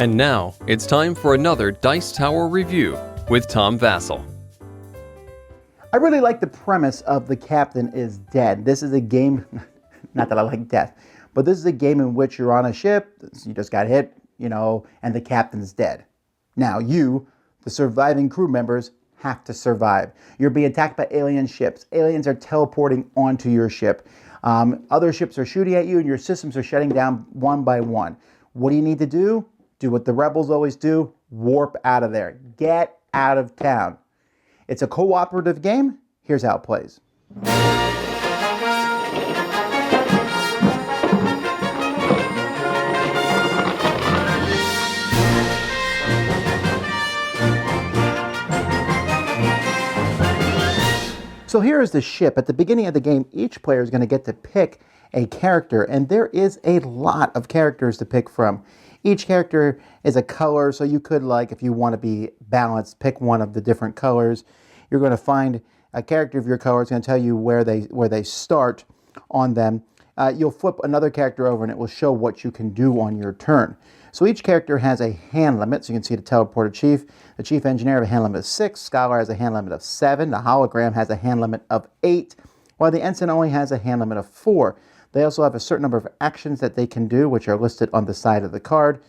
And now, it's time for another Dice Tower review with Tom Vasel. I really like the premise of The Captain is Dead. This is a game, not that I like death, but this is a game in which you're on a ship, you just got hit, and the captain's dead. Now you, the surviving crew members, have to survive. You're being attacked by alien ships. Aliens are teleporting onto your ship. Other ships are shooting at you and your systems are shutting down one by one. What do you need to do? Do what the rebels always do, warp out of there. Get out of town. It's a cooperative game. Here's how it plays. So here is the ship. At the beginning of the game, each player is going to get to pick a character, and there is a lot of characters to pick from. Each character is a color, so you could, if you want to be balanced, pick one of the different colors. You're going to find a character of your color. It's going to tell you where they start on them. You'll flip another character over, and it will show what you can do on your turn. So each character has a hand limit. So you can see the teleported chief. The chief engineer has a hand limit of 6. Scholar has a hand limit of 7. The hologram has a hand limit of 8, while the ensign only has a hand limit of 4. They also have a certain number of actions that they can do, which are listed on the side of the card.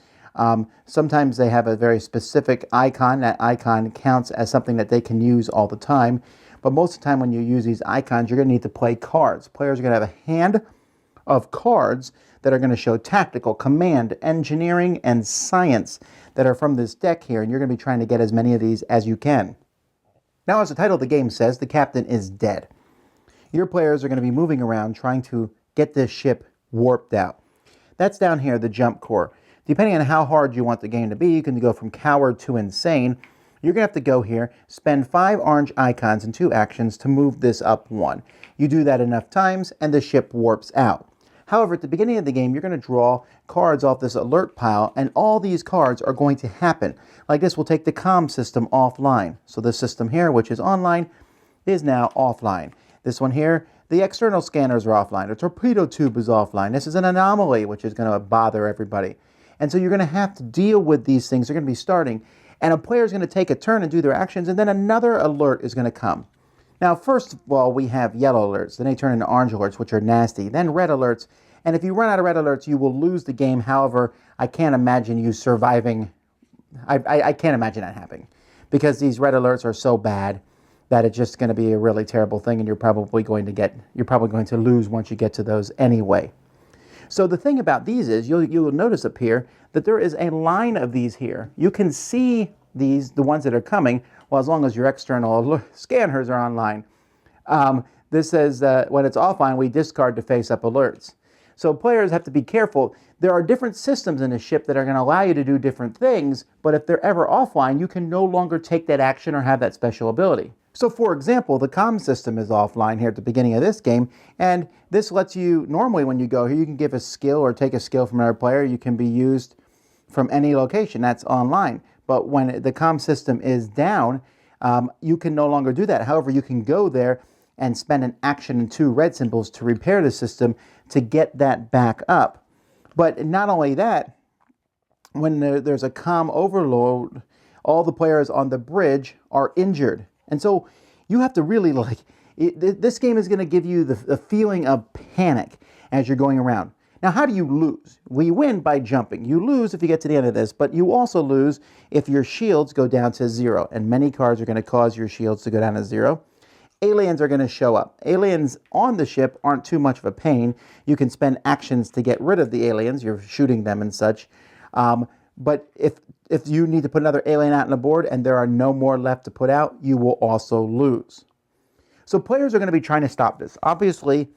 Sometimes they have a very specific icon. That icon counts as something that they can use all the time. But most of the time when you use these icons, you're going to need to play cards. Players are going to have a hand of cards that are going to show tactical, command, engineering, and science that are from this deck here. And you're going to be trying to get as many of these as you can. Now, as the title of the game says, the captain is dead. Your players are going to be moving around trying to get this ship warped out. That's down here, the jump core. Depending on how hard you want the game to be, you can go from coward to insane. You're going to have to go here, spend 5 orange icons and 2 actions to move this up 1. You do that enough times, and the ship warps out. However, at the beginning of the game, you're going to draw cards off this alert pile, and all these cards are going to happen. Like this will take the comm system offline. So this system here, which is online, is now offline. This one here, the external scanners are offline. The torpedo tube is offline. This is an anomaly, which is going to bother everybody. And so you're going to have to deal with these things. They're going to be starting. And a player is going to take a turn and do their actions, and then another alert is going to come. Now, first of all, we have yellow alerts. Then they turn into orange alerts, which are nasty. Then red alerts. And if you run out of red alerts, you will lose the game. However, I can't imagine you surviving. I can't imagine that happening. Because these red alerts are so bad that it's just going to be a really terrible thing, and you're probably going to lose once you get to those anyway. So the thing about these is you'll notice up here that there is a line of these here. You can see the ones that are coming, well, as long as your external scanners are online. This says when it's offline, we discard to face-up alerts. So players have to be careful. There are different systems in a ship that are going to allow you to do different things, but if they're ever offline, you can no longer take that action or have that special ability. So for example, the comm system is offline here at the beginning of this game, and this lets you, normally when you go here, you can give a skill or take a skill from another player. You can be used from any location that's online. But when the comm system is down, you can no longer do that. However, you can go there and spend an action and 2 red symbols to repair the system to get that back up. But not only that, when there's a comm overload, all the players on the bridge are injured. And so you have to really this game is going to give you the feeling of panic as you're going around. Now, how do you lose? Well, you win by jumping. You lose if you get to the end of this, but you also lose if your shields go down to 0. And many cards are going to cause your shields to go down to 0. Aliens are going to show up. Aliens on the ship aren't too much of a pain. You can spend actions to get rid of the aliens. You're shooting them and such. But if you need to put another alien out on the board and there are no more left to put out, you will also lose. So players are going to be trying to stop this. Obviously,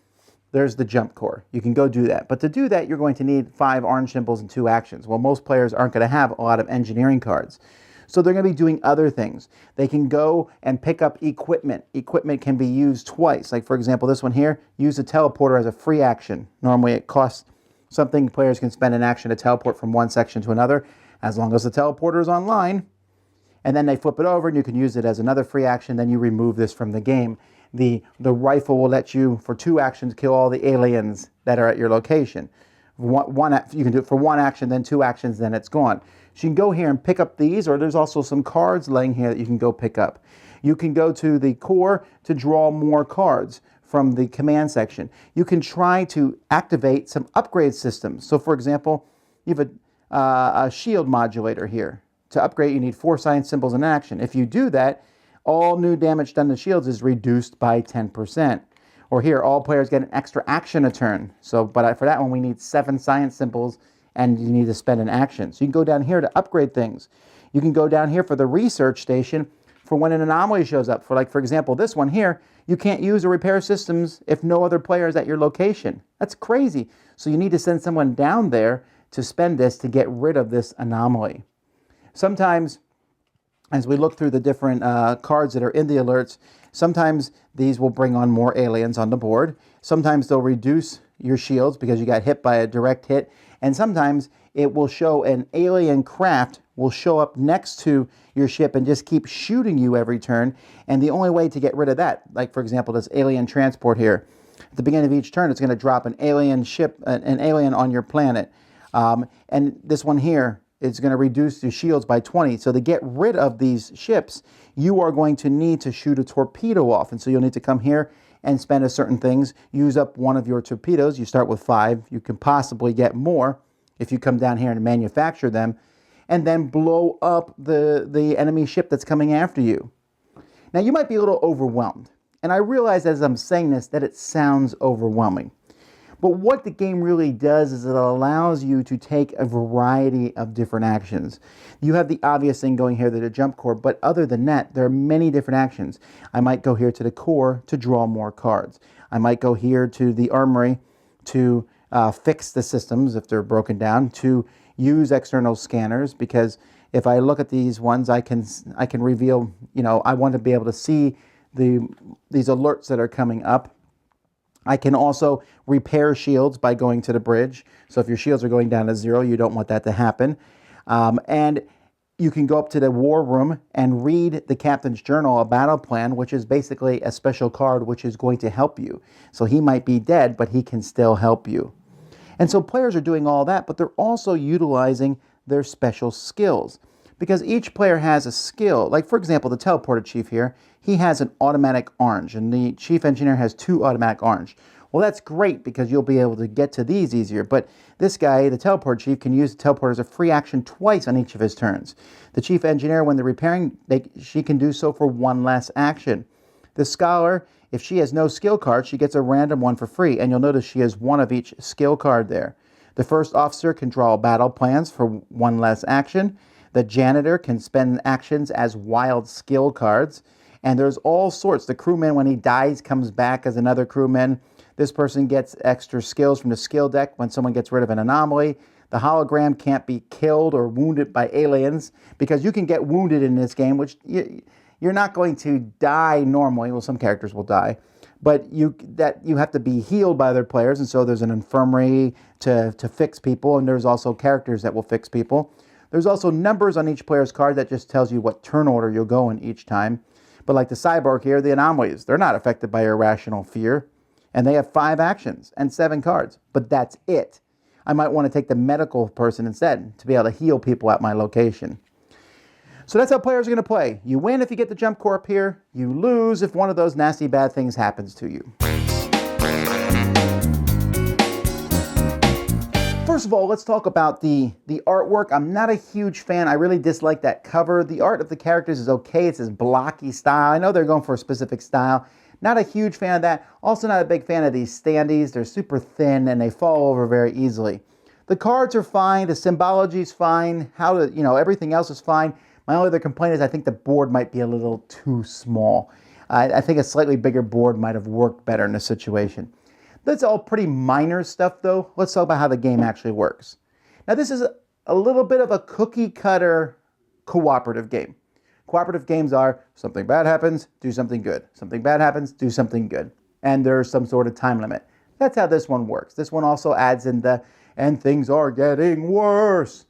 there's the jump core. You can go do that. But to do that, you're going to need 5 orange symbols and 2 actions. Well, most players aren't going to have a lot of engineering cards. So they're going to be doing other things. They can go and pick up equipment. Equipment can be used twice. Like, for example, this one here, use a teleporter as a free action. Normally it costs something. Players can spend an action to teleport from one section to another, as long as the teleporter is online. And then they flip it over, and you can use it as another free action. Then you remove this from the game. The rifle will let you, for 2 actions, kill all the aliens that are at your location. You can do it for 1 action, then 2 actions, then it's gone. So you can go here and pick up these, or there's also some cards laying here that you can go pick up. You can go to the core to draw more cards from the command section. You can try to activate some upgrade systems. So for example, you have a shield modulator here. To upgrade, you need 4 science symbols in action. If you do that, all new damage done to shields is reduced by 10%. Or here, all players get an extra action a turn. So, but for that one, we need 7 science symbols, and you need to spend an action. So you can go down here to upgrade things. You can go down here for the research station for when an anomaly shows up. For example, this one here, you can't use or repair systems if no other player is at your location. That's crazy. So you need to send someone down there to spend this to get rid of this anomaly. Sometimes, as we look through the different cards that are in the alerts, sometimes these will bring on more aliens on the board. Sometimes they'll reduce your shields because you got hit by a direct hit. And sometimes it will show an alien craft will show up next to your ship and just keep shooting you every turn. And the only way to get rid of that, like for example, this alien transport here, at the beginning of each turn, it's going to drop an alien ship, an alien on your planet. And this one here, it's going to reduce your shields by 20. So to get rid of these ships, you are going to need to shoot a torpedo off. And so you'll need to come here and spend a certain things, use up one of your torpedoes. You start with 5. You can possibly get more if you come down here and manufacture them, and then blow up the enemy ship that's coming after you. Now you might be a little overwhelmed. And I realize as I'm saying this that it sounds overwhelming. But what the game really does is it allows you to take a variety of different actions. You have the obvious thing going here to the jump core, but other than that, there are many different actions. I might go here to the core to draw more cards. I might go here to the armory to fix the systems if they're broken down, to use external scanners, because if I look at these ones, I can reveal, I want to be able to see these alerts that are coming up. I can also repair shields by going to the bridge. So if your shields are going down to 0, you don't want that to happen. And you can go up to the war room and read the captain's journal, a battle plan, which is basically a special card which is going to help you. So he might be dead, but he can still help you. And so players are doing all that, but they're also utilizing their special skills. Because each player has a skill. Like, for example, the teleporter chief here, he has an automatic orange, and the chief engineer has 2 automatic orange. Well, that's great because you'll be able to get to these easier. But this guy, the teleport chief, can use the teleporter as a free action twice on each of his turns. The chief engineer, when they're repairing, she can do so for 1 less action. The scholar, if she has no skill card, she gets a random one for free, and you'll notice she has 1 of each skill card there. The first officer can draw battle plans for 1 less action. The janitor can spend actions as wild skill cards. And there's all sorts. The crewman, when he dies, comes back as another crewman. This person gets extra skills from the skill deck when someone gets rid of an anomaly. The hologram can't be killed or wounded by aliens, because you can get wounded in this game, which you're not going to die normally. Well, some characters will die. But you have to be healed by other players. And so there's an infirmary to fix people. And there's also characters that will fix people. There's also numbers on each player's card that just tells you what turn order you'll go in each time. But like the cyborg here, the anomalies, they're not affected by irrational fear. And they have 5 actions and 7 cards. But that's it. I might want to take the medical person instead to be able to heal people at my location. So that's how players are going to play. You win if you get the jump core up here. You lose if one of those nasty bad things happens to you. First of all, let's talk about the artwork. I'm not a huge fan. I really dislike that cover. The art of the characters is okay. It's this blocky style. I know they're going for a specific style. Not a huge fan of that. Also not a big fan of these standees. They're super thin and they fall over very easily. The cards are fine. The symbology is fine. Everything else is fine. My only other complaint is I think the board might be a little too small. I think a slightly bigger board might have worked better in this situation. That's all pretty minor stuff, though. Let's talk about how the game actually works. Now, this is a little bit of a cookie-cutter cooperative game. Cooperative games are something bad happens, do something good. Something bad happens, do something good. And there's some sort of time limit. That's how this one works. This one also adds in and things are getting worse.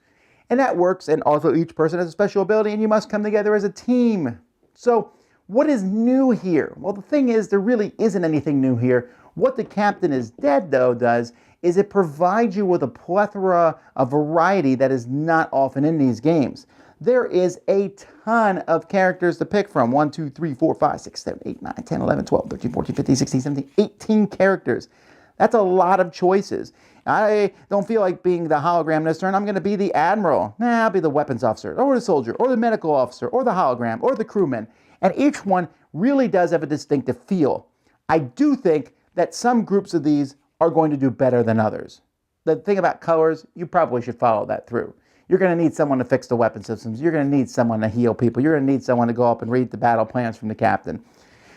And that works, and also each person has a special ability, and you must come together as a team. So, what is new here? Well, the thing is, there really isn't anything new here. What the captain is dead, though, does is it provides you with a plethora of variety that is not often in these games. There is a ton of characters to pick from. 1, 2, 3, 4, 5, 6, 7, 8, 9, 10, 11, 12, 13, 14, 15, 16, 17, 18 characters. That's a lot of choices. I don't feel like being the hologram this turn. I'm going to be the admiral. Nah, I'll be the weapons officer, or the soldier, or the medical officer, or the hologram, or the crewman. And each one really does have a distinctive feel. I do think that some groups of these are going to do better than others. The thing about colors, you probably should follow that through. You're going to need someone to fix the weapon systems. You're going to need someone to heal people. You're going to need someone to go up and read the battle plans from the captain.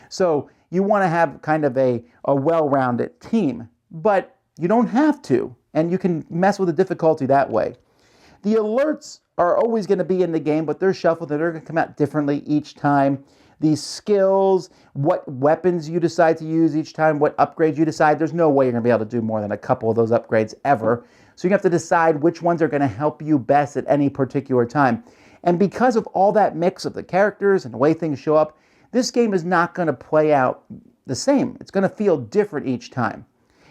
So you want to have kind of a well-rounded team, but you don't have to, and you can mess with the difficulty that way. The alerts are always going to be in the game, but they're shuffled and they're going to come out differently each time. These skills, what weapons you decide to use each time, what upgrades you decide, there's no way you're going to be able to do more than a couple of those upgrades ever. So you have to decide which ones are going to help you best at any particular time. And because of all that mix of the characters and the way things show up, this game is not going to play out the same. It's going to feel different each time.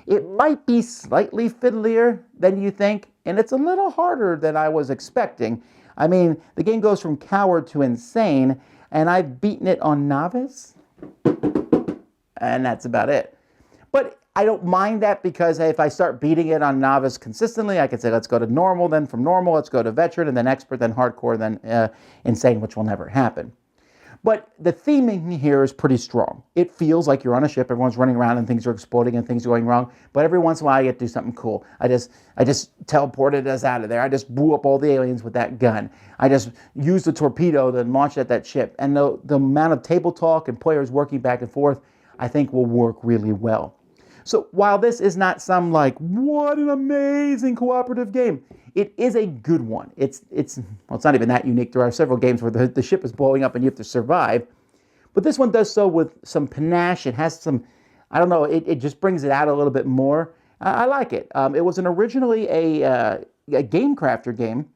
It might be slightly fiddlier than you think, and it's a little harder than I was expecting. I mean, the game goes from coward to insane, and I've beaten it on novice, and that's about it. But I don't mind that because if I start beating it on novice consistently, I can say, let's go to normal, then from normal, let's go to veteran, and then expert, then hardcore, then insane, which will never happen. But the theming here is pretty strong. It feels like you're on a ship, everyone's running around and things are exploding and things are going wrong, but every once in a while I get to do something cool. I just teleported us out of there. I just blew up all the aliens with that gun. I just used the torpedo to launch at that ship. And the amount of table talk and players working back and forth, I think will work really well. So while this is not some like, what an amazing cooperative game, it is a good one. It's not even that unique. There are several games where the ship is blowing up and you have to survive. But this one does so with some panache. It has some, I don't know, it just brings it out a little bit more. I like it. It was originally a Game Crafter game,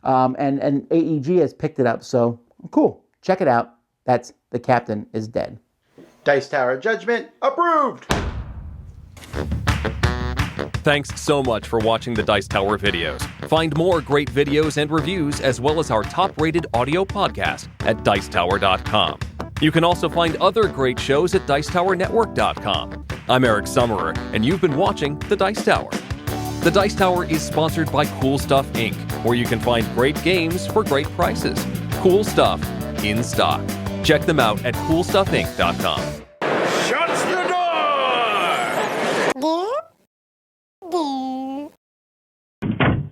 and AEG has picked it up. So cool. Check it out. That's The Captain is Dead. Dice Tower Judgment approved. Thanks so much for watching the Dice Tower videos. Find more great videos and reviews as well as our top-rated audio podcast at Dicetower.com. You can also find other great shows at Dicetowernetwork.com. I'm Eric Summerer, and you've been watching The Dice Tower. The Dice Tower is sponsored by Cool Stuff Inc., where you can find great games for great prices. Cool stuff in stock. Check them out at CoolStuffInc.com. Shuts the door! There.